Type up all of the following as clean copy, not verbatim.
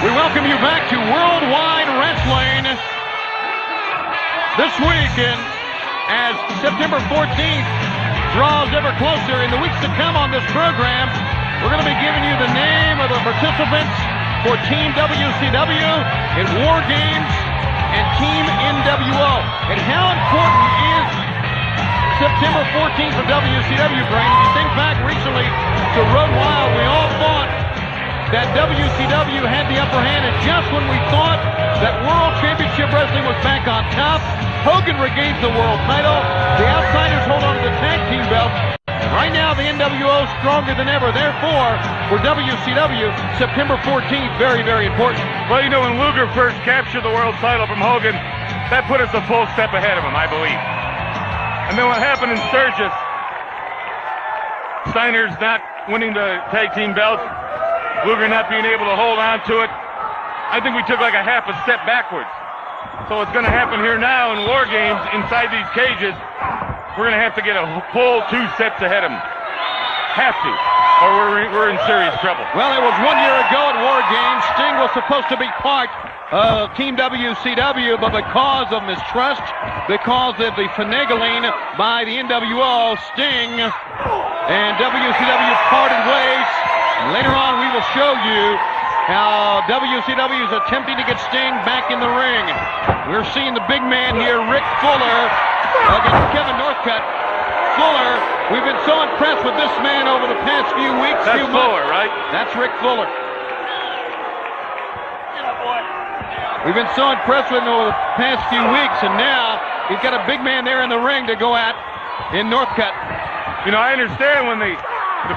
We welcome you back to Worldwide Wrestling this week, and as September 14th draws ever closer in the weeks to come on this program, we're going to be giving you the name of the participants for Team WCW in War Games and Team NWO. And how important is September 14th for WCW, Brain? If you think back recently to Road Wild, we all thought that WCW had the upper hand, and just when we thought that World Championship Wrestling was back on top, Hogan regains the world title. The Outsiders hold on to the tag team belt. Right now, the NWO is stronger than ever. Therefore, for WCW, September 14th, very, very important. Well, you know, when Luger first captured the world title from Hogan, that put us a full step ahead of him, I believe. And then what happened in Sturgis, Steiner's not winning the tag team belt, Luger not being able to hold on to it, I think we took like a half a step backwards. So it's going to happen here now in War Games inside these cages. We're going to have to get a full 2 steps ahead of them. Have to, or we're in serious trouble. Well, it was 1 year ago at War Games. Sting was supposed to be part of Team WCW, but because of mistrust, because of the finagling by the NWO, Sting and WCW parted ways. Later on, we will show you how WCW is attempting to get Sting back in the ring. We're seeing the big man here, Rick Fuller, against Kevin Northcutt. Fuller, we've been so impressed with this man over the past few weeks. That's Fuller, right? That's Rick Fuller. We've been so impressed with him over the past few weeks, and now he's got a big man there in the ring to go at in Northcutt. You know, I understand when the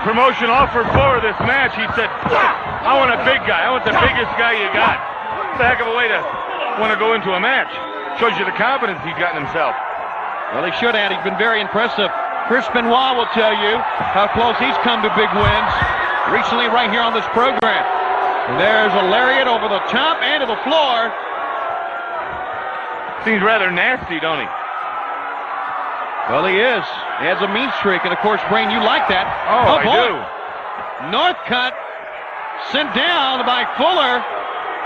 promotion offered Fuller this match, he said, I want a big guy. I want the biggest guy you got. It's a heck of a way to want to go into a match. Shows you the confidence he's got in himself. Well, he should have. He's been very impressive. Chris Benoit will tell you how close he's come to big wins recently right here on this program. And there's a lariat over the top and to the floor. Seems rather nasty, don't he? Well, he is. He has a mean streak, and of course, Brain, you like that. Oh, I do. Northcutt sent down by Fuller,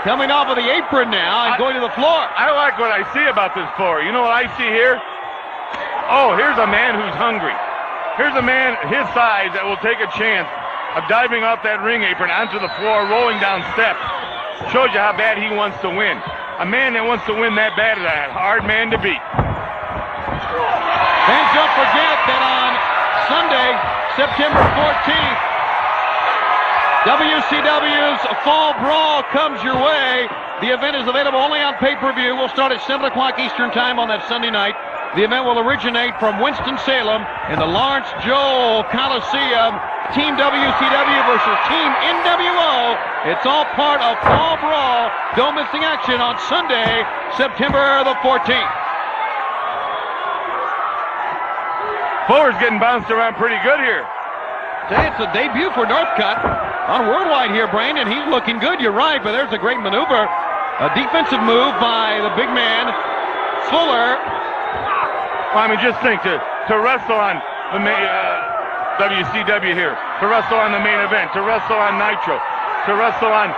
coming off of the apron now and going to the floor. I like what I see about this floor. You know what I see here? Oh, here's a man who's hungry. Here's a man his size that will take a chance of diving off that ring apron onto the floor, rolling down steps. Shows you how bad he wants to win. A man that wants to win that bad is a hard man to beat. And don't forget that on Sunday, September 14th, WCW's Fall Brawl comes your way. The event is available only on pay-per-view. We'll start at 7 o'clock Eastern Time on that Sunday night. The event will originate from Winston-Salem in the Lawrence Joel Coliseum. Team WCW versus Team NWO. It's all part of Fall Brawl. Don't miss the action on Sunday, September the 14th. Fuller's getting bounced around pretty good here. It's a debut for Northcutt on Worldwide here, Brain, and he's looking good. You're right, but there's a great maneuver. A defensive move by the big man, Fuller. Well, I mean, just think, to wrestle on the WCW here, to wrestle on the main event, to wrestle on Nitro, to wrestle on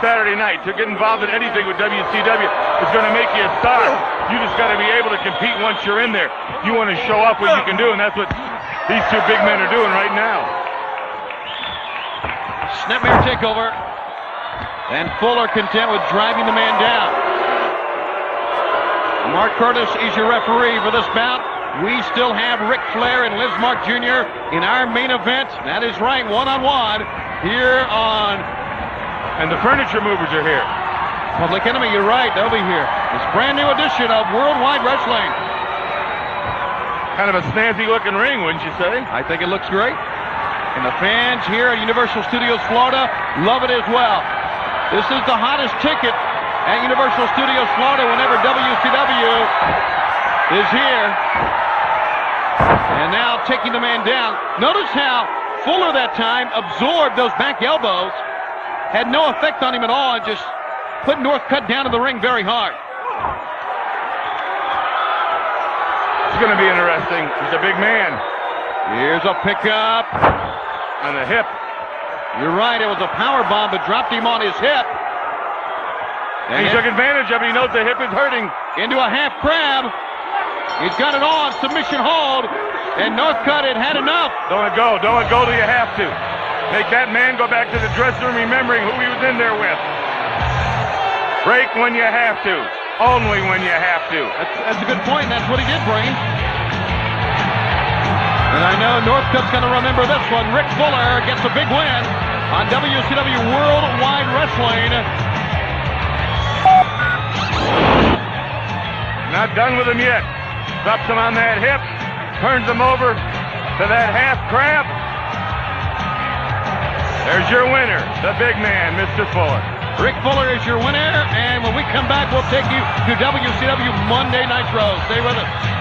Saturday night, to get involved in anything with WCW is going to make you a star. You just got to be able to compete once you're in there. You want to show off what you can do, and that's what these two big men are doing right now. Snapmare takeover. And Fuller content with driving the man down. Mark Curtis is your referee for this bout. We still have Ric Flair and Liz Mark Jr. in our main event. That is right, one-on-one here on... And the furniture movers are here. Public Enemy, you're right, they'll be here. This brand new edition of Worldwide Wrestling. Kind of a snazzy looking ring, wouldn't you say? I think it looks great. And the fans here at Universal Studios Florida love it as well. This is the hottest ticket at Universal Studios Florida whenever WCW is here. And now taking the man down. Notice how Fuller that time absorbed those back elbows. Had no effect on him at all and just put Northcutt down in the ring very hard. It's going to be interesting. He's a big man. Here's a pickup. On the hip. You're right, it was a power bomb that dropped him on his hip. And he took advantage of it. He knows the hip is hurting. Into a half crab. He's got it on. Submission hold. And Northcutt had enough. Don't let go. Don't let go till you have to. Make that man go back to the dressing room remembering who he was in there with. Break when you have to. Only when you have to. That's a good point. That's what he did, Brain. And I know Northcutt's going to remember this one. Rick Fuller gets a big win on WCW Worldwide Wrestling. Not done with him yet. Drops him on that hip. Turns him over to that half crab. There's your winner, the big man, Mr. Fuller. Rick Fuller is your winner, and when we come back, we'll take you to WCW Monday Nitro. Stay with us.